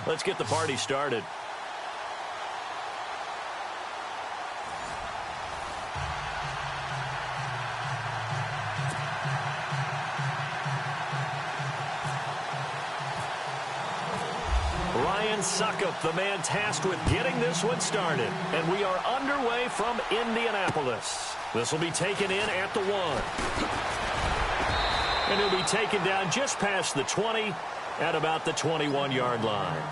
ball. Let's get the party started. Suckup, the man tasked with getting this one started. And we are underway from Indianapolis. This will be taken in at the 1. And he'll be taken down just past the 20 at about the 21-yard line.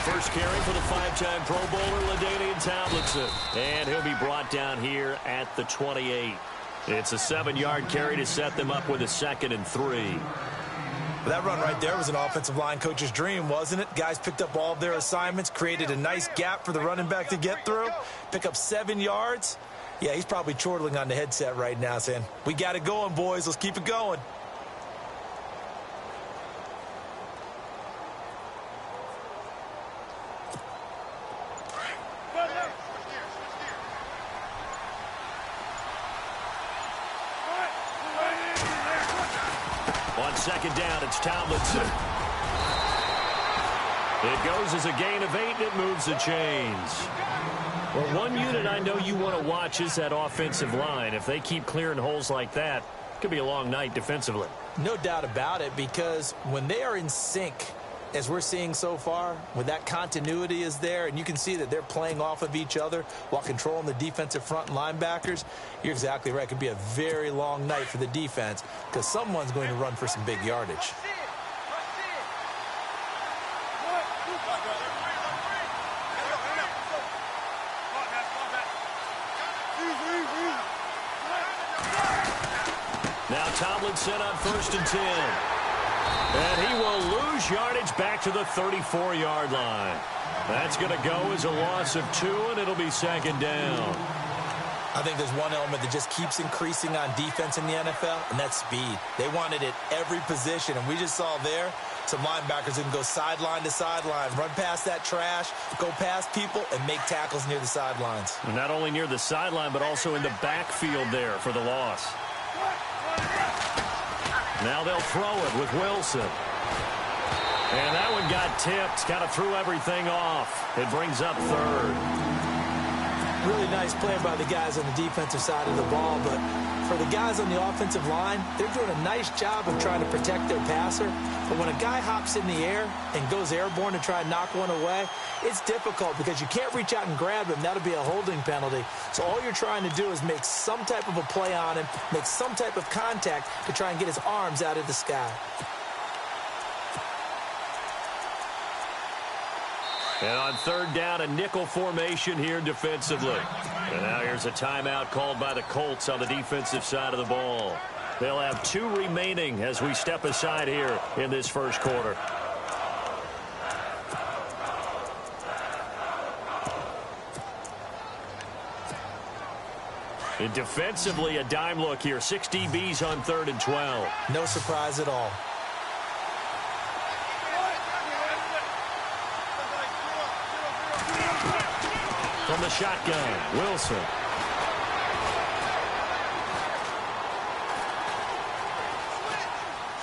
First carry for the 5-time Pro Bowler, LaDainian Tomlinson. And he'll be brought down here at the 28. It's a 7-yard carry to set them up with a 2nd and 3. Well, that run right there was an offensive line coach's dream, wasn't it? Guys picked up all of their assignments, created a nice gap for the running back to get through, pick up 7 yards. Yeah, he's probably chortling on the headset right now saying, we got it going, boys. Let's keep it going. On 2nd down, it's Tomlinson. It goes as a gain of 8, and it moves the chains. Well, one unit I know you want to watch is that offensive line. If they keep clearing holes like that, it could be a long night defensively. No doubt about it, because when they are in sync, as we're seeing so far, when that continuity is there, and you can see that they're playing off of each other while controlling the defensive front linebackers, you're exactly right. It could be a very long night for the defense because someone's going to run for some big yardage. Now Tomlinson on 1st and 10. And he will lose yardage back to the 34-yard line. That's going to go as a loss of 2, and it'll be 2nd down. I think there's one element that just keeps increasing on defense in the NFL, and that's speed. They want it at every position, and we just saw there some linebackers who can go sideline to sideline, run past that trash, go past people, and make tackles near the sidelines. Not only near the sideline, but also in the backfield there for the loss. Now they'll throw it with Wilson. And that one got tipped. Kind of threw everything off. It brings up 3rd. Really nice play by the guys on the defensive side of the ball, but for the guys on the offensive line, they're doing a nice job of trying to protect their passer. But when a guy hops in the air and goes airborne to try and knock one away, it's difficult because you can't reach out and grab him. That'll be a holding penalty. So all you're trying to do is make some type of a play on him, make some type of contact to try and get his arms out of the sky. And on 3rd down, a nickel formation here defensively. And now here's a timeout called by the Colts on the defensive side of the ball. They'll have 2 remaining as we step aside here in this first quarter. And defensively, a dime look here. 6 DBs on 3rd and 12. No surprise at all. From the shotgun, Wilson.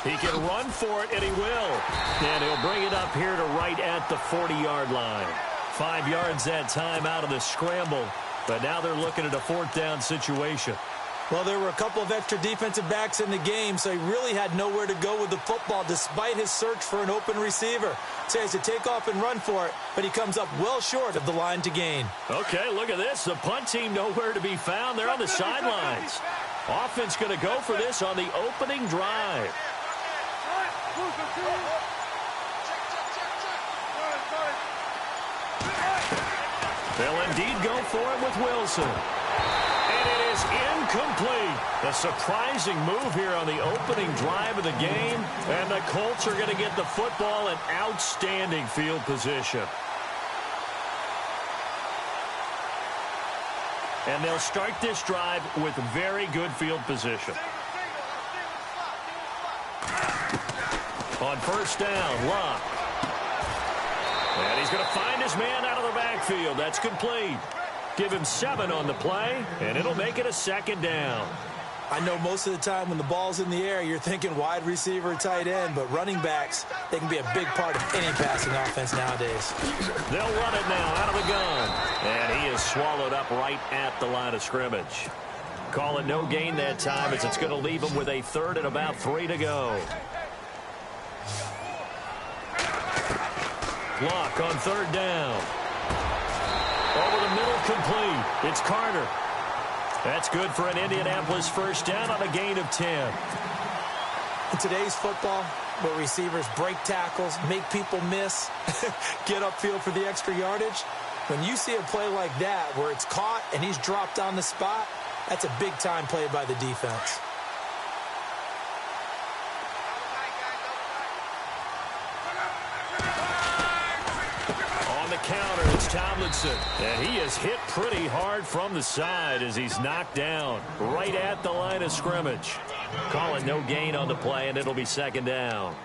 He can run for it, and he will. And he'll bring it up here to right at the 40-yard line. 5 yards that time out of the scramble. But now they're looking at a 4th down situation. Well, there were a couple of extra defensive backs in the game, so he really had nowhere to go with the football despite his search for an open receiver. So he has to take off and run for it, but he comes up well short of the line to gain. Okay, look at this. The punt team nowhere to be found. They're on the sidelines. Offense going to go for this on the opening drive. They'll indeed go for it with Wilson. And it is incomplete. A surprising move here on the opening drive of the game. And the Colts are going to get the football in outstanding field position. And they'll start this drive with very good field position. On first down, Locke. And he's going to find his man out of the backfield. That's complete. Give him 7 on the play, and it'll make it a second down. I know most of the time when the ball's in the air, you're thinking wide receiver, tight end, but running backs, they can be a big part of any passing offense nowadays. They'll run it now out of the gun. And he is swallowed up right at the line of scrimmage. Call it no gain that time as it's going to leave him with a third and about 3 to go. Clock on third down. Over the middle, complete. It's Carter. That's good for an Indianapolis first down on a gain of 10. In today's football, where receivers break tackles, make people miss, get upfield for the extra yardage, when you see a play like that where it's caught and he's dropped on the spot, that's a big-time play by the defense. Counter, it's Tomlinson. And he is hit pretty hard from the side as he's knocked down right at the line of scrimmage. Call it no gain on the play, and it'll be second down.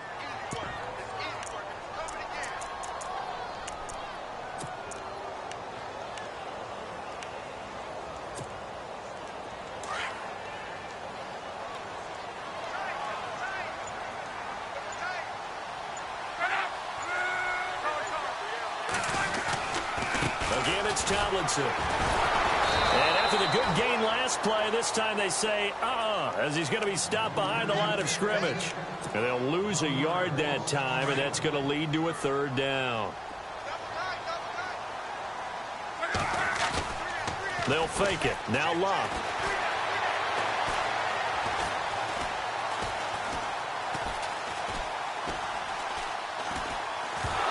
Tomlinson. And after the good gain last play, this time they say, as he's going to be stopped behind the line of scrimmage. And they'll lose a yard that time, and that's going to lead to a third down. They'll fake it. Now Locke.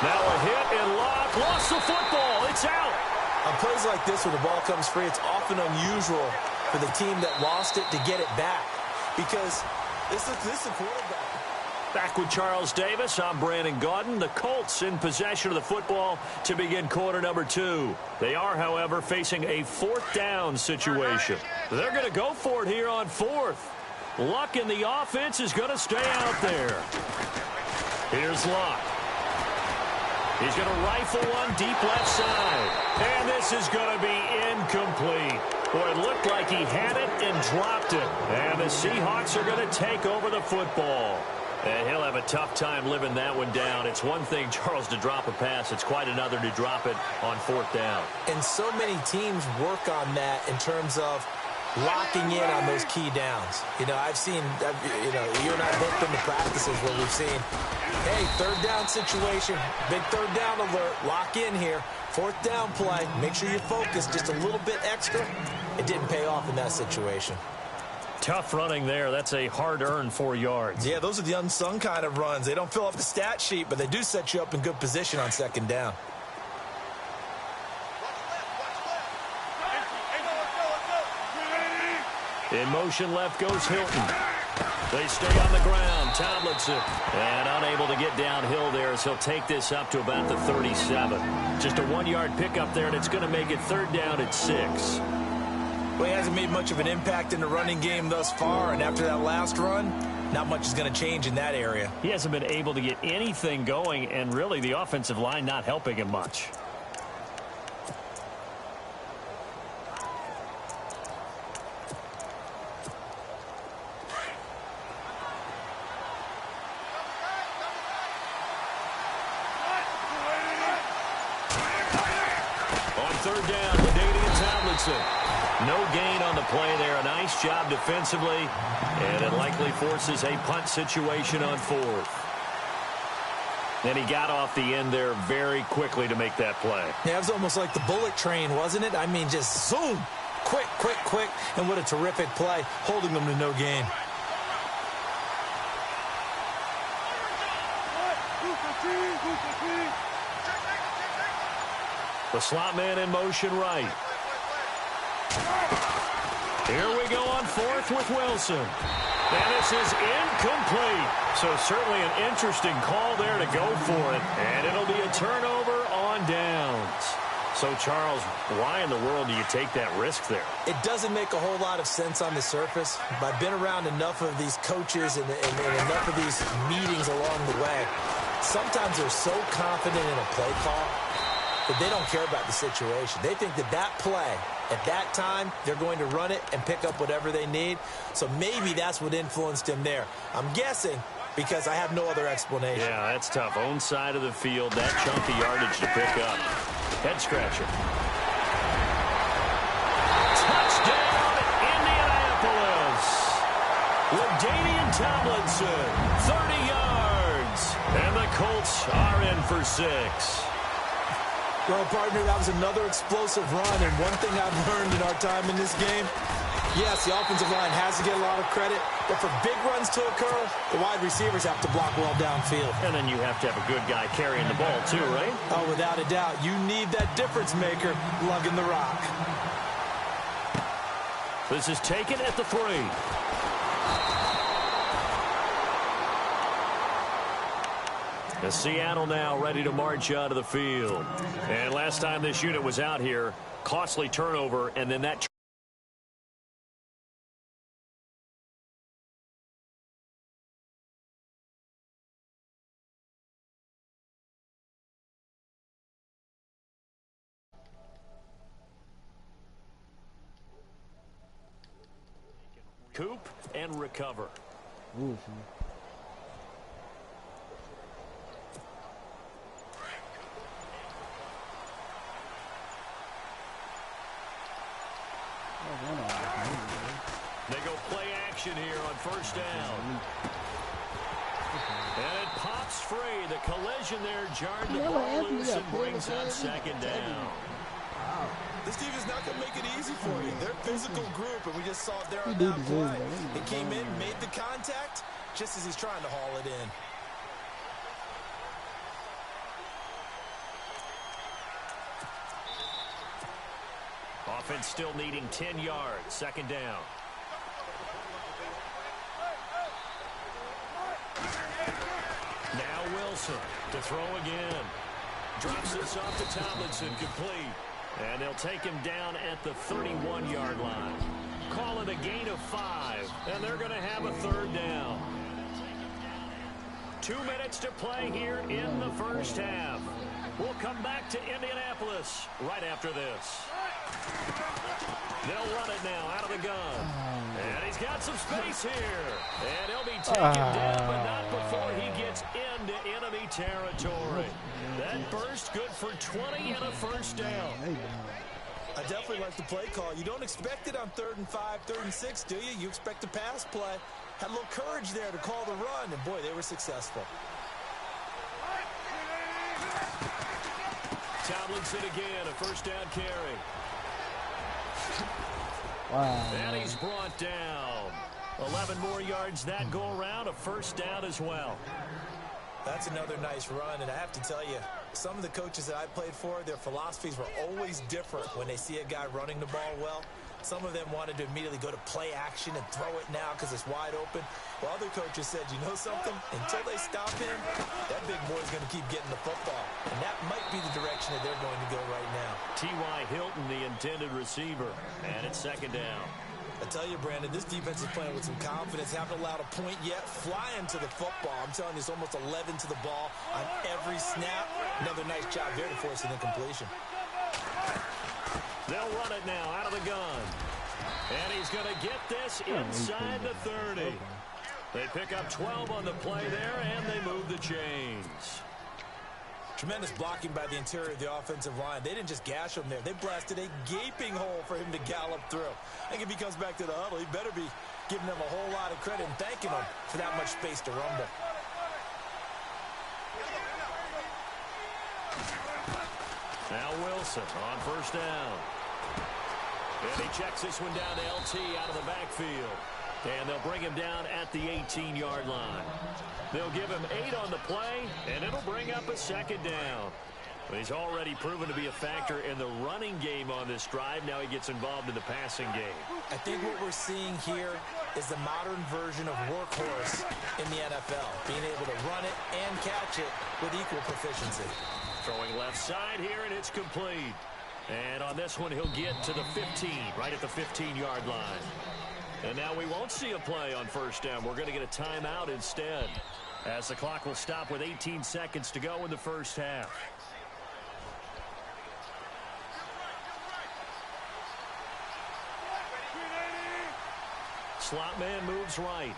Now a hit, and Locke lost the football. It's out. On plays like this where the ball comes free, it's often unusual for the team that lost it to get it back because this is the quarterback. Back with Charles Davis, I'm Brandon Gaudin. The Colts in possession of the football to begin quarter number 2. They are, however, facing a fourth down situation. They're going to go for it here on fourth. Luck in the offense is going to stay out there. Here's Locke. He's going to rifle one deep left side. And this is going to be incomplete. Boy, it looked like he had it and dropped it. And the Seahawks are going to take over the football. And he'll have a tough time living that one down. It's one thing, Charles, to drop a pass. It's quite another to drop it on fourth down. And so many teams work on that in terms of locking in on those key downs. I've seen, you and I have both been to practices where we've seen, hey, third down situation, big third down alert, lock in here, fourth down play, make sure you focus just a little bit extra. It didn't pay off in that situation. Tough running there. That's a hard-earned 4 yards. Yeah, those are the unsung kind of runs. They don't fill up the stat sheet, but they do set you up in good position on second down. In motion left goes Hilton. They stay on the ground. Tomlinson. And unable to get downhill there as he'll take this up to about the 37. Just a 1-yard pickup there, and it's going to make it third down at 6. Well, he hasn't made much of an impact in the running game thus far, and after that last run, not much is going to change in that area. He hasn't been able to get anything going, and really the offensive line not helping him much. Third down, Ladainian Tomlinson. No gain on the play there. A nice job defensively, and it likely forces a punt situation on fourth. And he got off the end there very quickly to make that play. Yeah, it was almost like the bullet train, wasn't it? I mean, just zoom, quick, quick, quick, and what a terrific play, holding them to no gain. The slot man in motion right. Here we go on fourth with Wilson. And this is incomplete. So certainly an interesting call there to go for it. And it'll be a turnover on downs. So, Charles, why in the world do you take that risk there? It doesn't make a whole lot of sense on the surface, but I've been around enough of these coaches and enough of these meetings along the way. Sometimes they're so confident in a play call that they don't care about the situation. They think that play, at that time, they're going to run it and pick up whatever they need. So maybe that's what influenced him there. I'm guessing because I have no other explanation. Yeah, that's tough. Own side of the field, that chunky yardage to pick up. Head scratcher. Touchdown, Indianapolis. LaDainian Tomlinson, 30 yards. And the Colts are in for 6. Well, partner, that was another explosive run. And one thing I've learned in our time in this game, yes, the offensive line has to get a lot of credit, but for big runs to occur, the wide receivers have to block well downfield. And then you have to have a good guy carrying the ball too, right? Oh, without a doubt. You need that difference maker lugging the rock. This is taken at the 3. The Seattle now ready to march out of the field. And last time this unit was out here, costly turnover, and then that Coop and recover. Ooh. They go play action here on first down. And it pops free. The collision there jarred the ball loose and brings up second down. This team is not going to make it easy for you. They're a physical group, and we just saw it there on that play. He came in, made the contact, just as he's trying to haul it in. Offense still needing 10 yards. Second down. Now Wilson to throw again. Drops this off to Tomlinson, complete. And they'll take him down at the 31-yard line. Call it a gain of 5, and they're going to have a third down. 2 minutes to play here in the first half. We'll come back to Indianapolis right after this. They'll run it now out of the gun. And he's got some space here. And he'll be taken down, but not before he gets into enemy territory. That burst good for 20 and a first down. I definitely like the play call. You don't expect it on 3rd and 5, 3rd and 6, do you? You expect a pass play. Had a little courage there to call the run, and boy, they were successful. Tomlinson again, a first down carry. Wow. And he's brought down. 11 more yards that go around, a first down as well. That's another nice run, and I have to tell you, some of the coaches that I played for, their philosophies were always different when they see a guy running the ball well. Some of them wanted to immediately go to play action and throw it now because it's wide open. While other coaches said, you know something? Until they stop him, that big boy's going to keep getting the football. And that might be the direction that they're going to go right now. T.Y. Hilton, the intended receiver, and it's second down. I tell you, Brandon, this defense is playing with some confidence. Haven't allowed a point yet. Flying to the football. I'm telling you, it's almost 11 to the ball on every snap. Another nice job there to force an incompletion. They'll run it now out of the gun. And he's going to get this inside the 30. They pick up 12 on the play there, and they move the chains. Tremendous blocking by the interior of the offensive line. They didn't just gash him there. They blasted a gaping hole for him to gallop through. I think if he comes back to the huddle, he better be giving them a whole lot of credit and thanking them for that much space to rumble. Now Wilson on first down. And he checks this one down to LT out of the backfield. And they'll bring him down at the 18-yard line. They'll give him 8 on the play, and it'll bring up a second down. He's already proven to be a factor in the running game on this drive. Now he gets involved in the passing game. I think what we're seeing here is the modern version of workhorse in the NFL, being able to run it and catch it with equal proficiency. Throwing left side here, and it's complete. And on this one, he'll get to the 15, right at the 15-yard line. And now we won't see a play on first down. We're going to get a timeout instead, as the clock will stop with 18 seconds to go in the first half. Slot man moves right.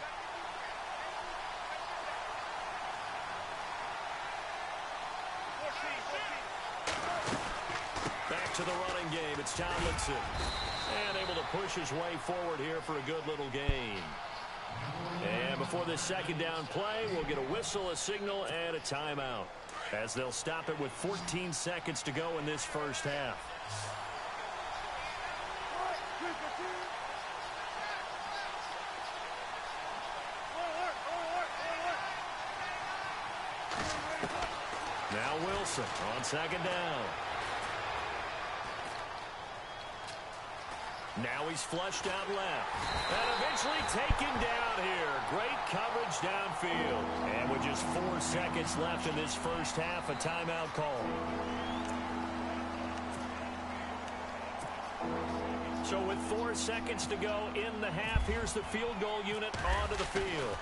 Back to the running game. It's Tomlinson. And able to push his way forward here for a good little gain. And before this second down play, we'll get a whistle, a signal, and a timeout, as they'll stop it with 14 seconds to go in this first half. Now Wilson on second down. Now he's flushed out left. And eventually taken down here. Great coverage downfield. And with just 4 seconds left in this first half, a timeout call. So with 4 seconds to go in the half, here's the field goal unit onto the field.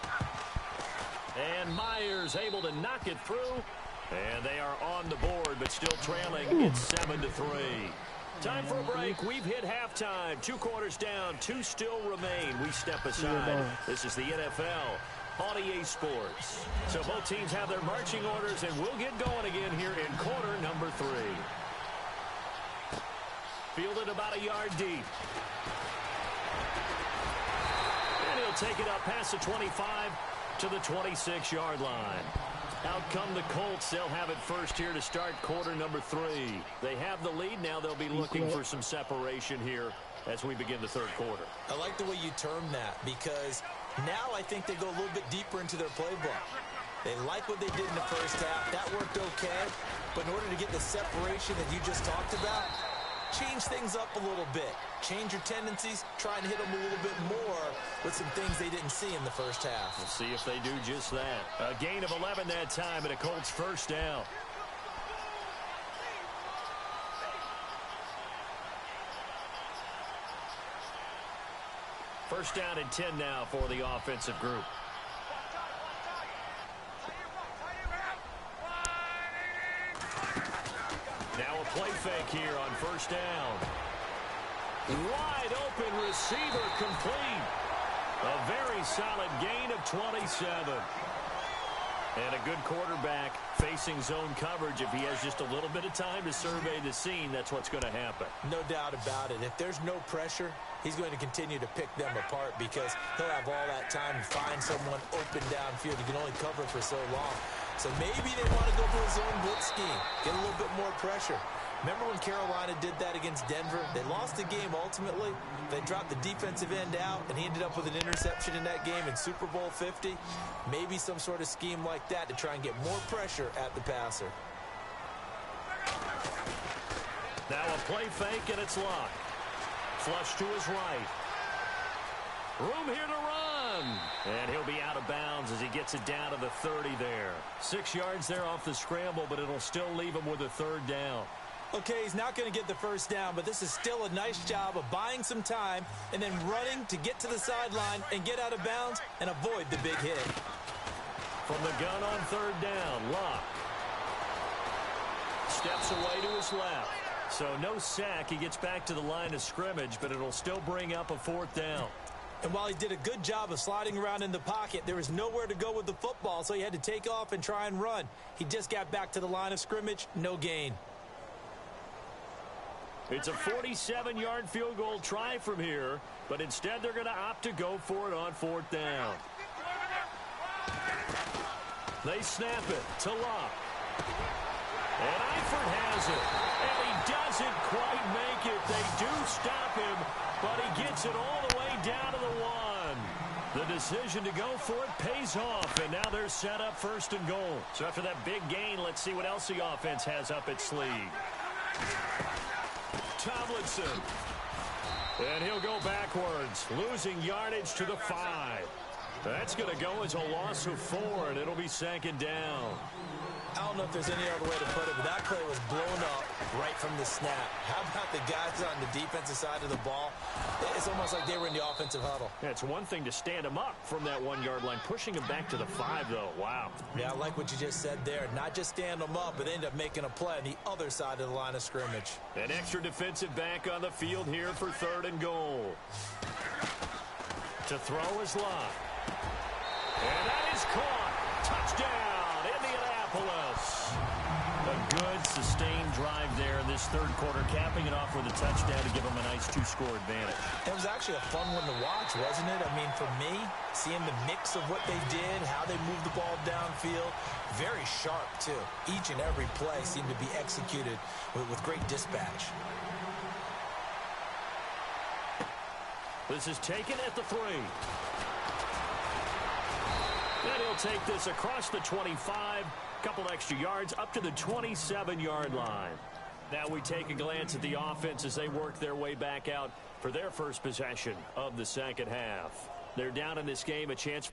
And Myers able to knock it through. And they are on the board, but still trailing. It's 7-3. Time for a break. We've hit halftime. 2 quarters down. 2 still remain. We step aside. This is the NFL on EA Sports. So both teams have their marching orders, and we'll get going again here in quarter number 3. Fielded about a yard deep. And he'll take it up past the 25 to the 26-yard line. Out come the Colts. They'll have it first here to start quarter number 3. They have the lead. Now they'll be looking for some separation here as we begin the third quarter. I like the way you termed that, because now I think they go a little bit deeper into their playbook. They like what they did in the first half. That worked okay. But in order to get the separation that you just talked about, change things up a little bit. Change your tendencies. Try and hit them a little bit more with some things they didn't see in the first half. We'll see if they do just that. A gain of 11 that time, and a Colts first down. First down and 10 now for the offensive group. Now a play fake here on first down. Wide open receiver complete. A very solid gain of 27. And a good quarterback facing zone coverage. If he has just a little bit of time to survey the scene, that's what's going to happen. No doubt about it. If there's no pressure, he's going to continue to pick them apart, because he'll have all that time to find someone open downfield. He can only cover for so long. So maybe they want to go to a zone blitz scheme, get a little bit more pressure. Remember when Carolina did that against Denver? They lost the game ultimately. They dropped the defensive end out, and he ended up with an interception in that game in Super Bowl 50. Maybe some sort of scheme like that to try and get more pressure at the passer. Now a play fake, and it's locked. Flush to his right. Room here to run. And he'll be out of bounds as he gets it down to the 30 there. 6 yards there off the scramble, but it'll still leave him with a third down. Okay, he's not going to get the first down, but this is still a nice job of buying some time and then running to get to the sideline and get out of bounds and avoid the big hit. From the gun on third down, Locke steps away to his left. So no sack. He gets back to the line of scrimmage, but it'll still bring up a fourth down. And while he did a good job of sliding around in the pocket, there was nowhere to go with the football, so he had to take off and try and run. He just got back to the line of scrimmage, no gain. It's a 47-yard field goal try from here, but instead they're going to opt to go for it on fourth down. They snap it to Locke. And Eifert has it. And he doesn't quite make it. They do stop him, but he gets it all the way down to the 1. The decision to go for it pays off, and now they're set up 1st and goal. So after that big gain, let's see what else the offense has up its sleeve. Tomlinson. And he'll go backwards, losing yardage to the 5. That's going to go as a loss of 4, and it'll be 2nd down. I don't know if there's any other way to put it, but that play was blown up right from the snap. How about the guys on the defensive side of the ball? It's almost like they were in the offensive huddle. Yeah, it's one thing to stand them up from that 1-yard line. Pushing them back to the 5, though. Wow. Yeah, I like what you just said there. Not just stand them up, but end up making a play on the other side of the line of scrimmage. An extra defensive back on the field here for 3rd and goal. To throw is Lott. And that is caught. Touchdown, Indianapolis. A good, sustained drive there in this 3rd quarter, capping it off with a touchdown to give them a nice 2-score advantage. It was actually a fun one to watch, wasn't it? I mean, for me, seeing the mix of what they did, how they moved the ball downfield, very sharp, too. Each and every play seemed to be executed with great dispatch. This is taken at the 3. And he'll take this across the 25, couple extra yards up to the 27-yard line. Now we take a glance at the offense as they work their way back out for their first possession of the 2nd half. They're down in this game, a chance